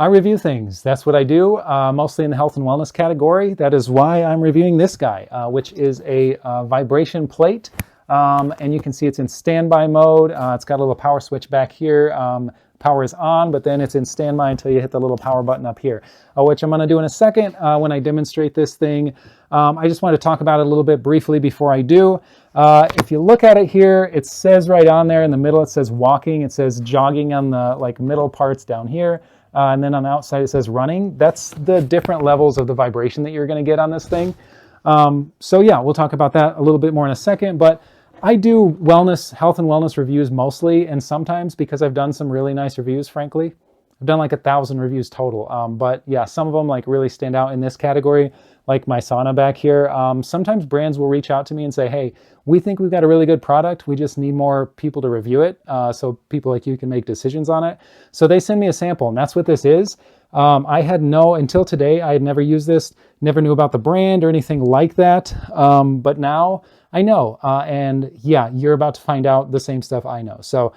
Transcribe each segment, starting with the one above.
I review things. That's what I do, mostly in the health and wellness category. That is why I'm reviewing this guy, which is a vibration plate. And you can see it's in standby mode. It's got a little power switch back here. Power is on, but then it's in standby until you hit the little power button up here, which I'm going to do in a second when I demonstrate this thing. I just want to talk about it a little bit briefly before I do. If you look at it here, it says right on there in the middle, it says walking. It says jogging on the middle parts down here. And then on the outside it says running. That's the different levels of the vibration that you're going to get on this thing. So yeah, we'll talk about that a little bit more in a second. But I do health and wellness reviews mostly, and sometimes because I've done some really nice reviews, frankly, I've done like 1,000 reviews total. But yeah, some of them like really stand out in this category, like my sauna back here. Sometimes brands will reach out to me and say, hey, we think we've got a really good product. We just need more people to review it so people like you can make decisions on it. So they send me a sample, and that's what this is. Until today, I had never used this, never knew about the brand or anything like that. But now I know, and yeah, you're about to find out the same stuff I know. So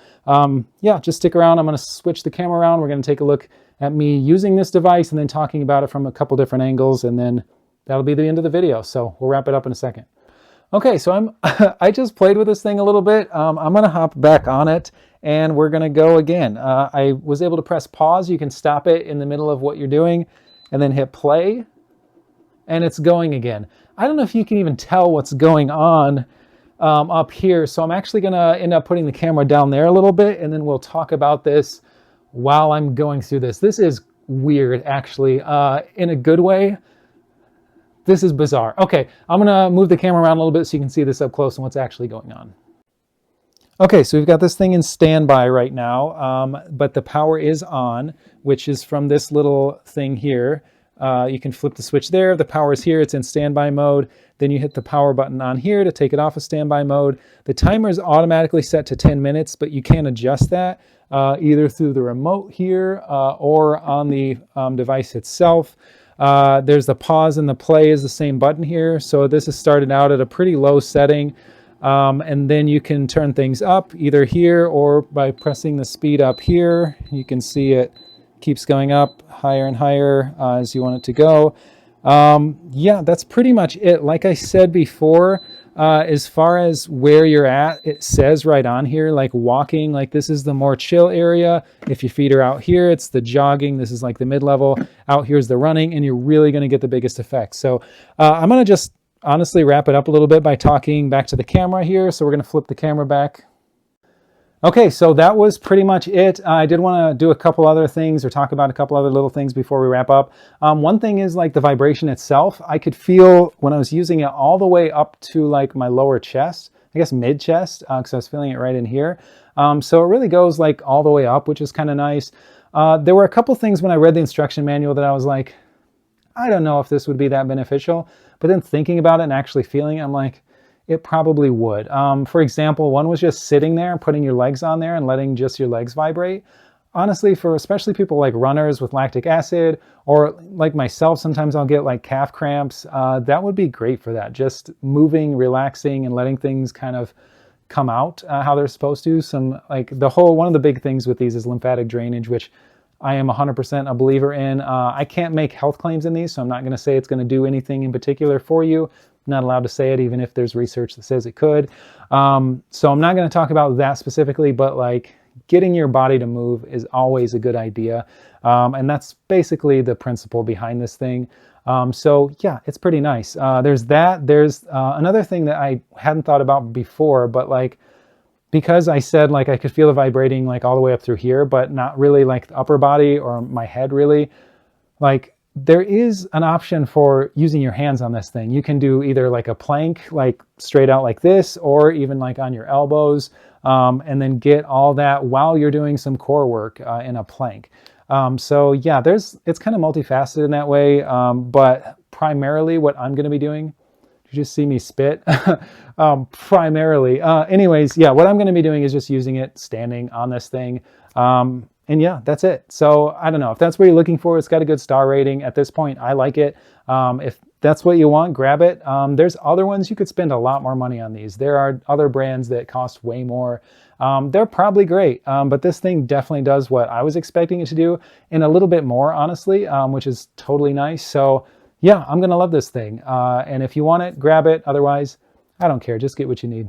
yeah, just stick around. I'm going to switch the camera around. We're going to take a look at me using this device and then talking about it from a couple different angles, and then that'll be the end of the video. So we'll wrap it up in a second. Okay, so I just played with this thing a little bit. I'm going to hop back on it and we're going to go again. I was able to press pause. You can stop it in the middle of what you're doing and then hit play, and it's going again. I don't know if you can even tell what's going on up here. So I'm actually going to end up putting the camera down there a little bit, and then we'll talk about this while I'm going through this. This is weird, actually, in a good way. This is bizarre. Okay, I'm going to move the camera around a little bit so you can see this up close and what's actually going on. Okay, so we've got this thing in standby right now, but the power is on, which is from this little thing here. You can flip the switch there. The power is here. It's in standby mode. Then you hit the power button on here to take it off of standby mode. The timer is automatically set to 10 minutes, but you can adjust that either through the remote here or on the device itself. There's the pause and the play is the same button here. So this is started out at a pretty low setting. And then you can turn things up either here or by pressing the speed up here. You can see it keeps going up higher and higher as you want it to go. Yeah, that's pretty much it. Like I said before, as far as where you're at, it says right on here, like walking, like this is the more chill area. If your feet are out here, it's the jogging. This is like the mid-level. Out here is the running, and you're really going to get the biggest effect. So I'm going to just honestly wrap it up a little bit by talking back to the camera here. So we're going to flip the camera back. Okay, so that was pretty much it. I did want to do a couple other things or talk about a couple other little things before we wrap up. One thing is like the vibration itself. I could feel when I was using it all the way up to like my lower chest, I guess mid chest, because I was feeling it right in here. So it really goes like all the way up, which is kind of nice. There were a couple things when I read the instruction manual that I was like, I don't know if this would be that beneficial. But then thinking about it and actually feeling it, I'm like, it probably would. For example, one was just sitting there and putting your legs on there and letting just your legs vibrate. Honestly, for especially people like runners with lactic acid, or like myself, sometimes I'll get like calf cramps. That would be great for that. Just moving, relaxing, and letting things kind of come out how they're supposed to. One of the big things with these is lymphatic drainage, which I am 100% a believer in. I can't make health claims in these, so I'm not going to say it's going to do anything in particular for you. I'm not allowed to say it, even if there's research that says it could. So I'm not going to talk about that specifically, but like getting your body to move is always a good idea. And that's basically the principle behind this thing. So yeah, it's pretty nice. There's that. There's another thing that I hadn't thought about before, but like, because I said like I could feel it vibrating like all the way up through here, but not really like the upper body or my head really, like there is an option for using your hands on this thing. You can do either like a plank, like straight out like this, or even like on your elbows, and then get all that while you're doing some core work in a plank. So yeah, it's kind of multifaceted in that way, but primarily what I'm going to be doing, you just see me spit, primarily. Anyways, yeah, what I'm going to be doing is just using it standing on this thing. And yeah, that's it. So I don't know if that's what you're looking for. It's got a good star rating at this point. I like it. If that's what you want, grab it. There's other ones you could spend a lot more money on these. There are other brands that cost way more. They're probably great, but this thing definitely does what I was expecting it to do and a little bit more, honestly, which is totally nice. So yeah, I'm going to love this thing. And if you want it, grab it. Otherwise, I don't care. Just get what you need.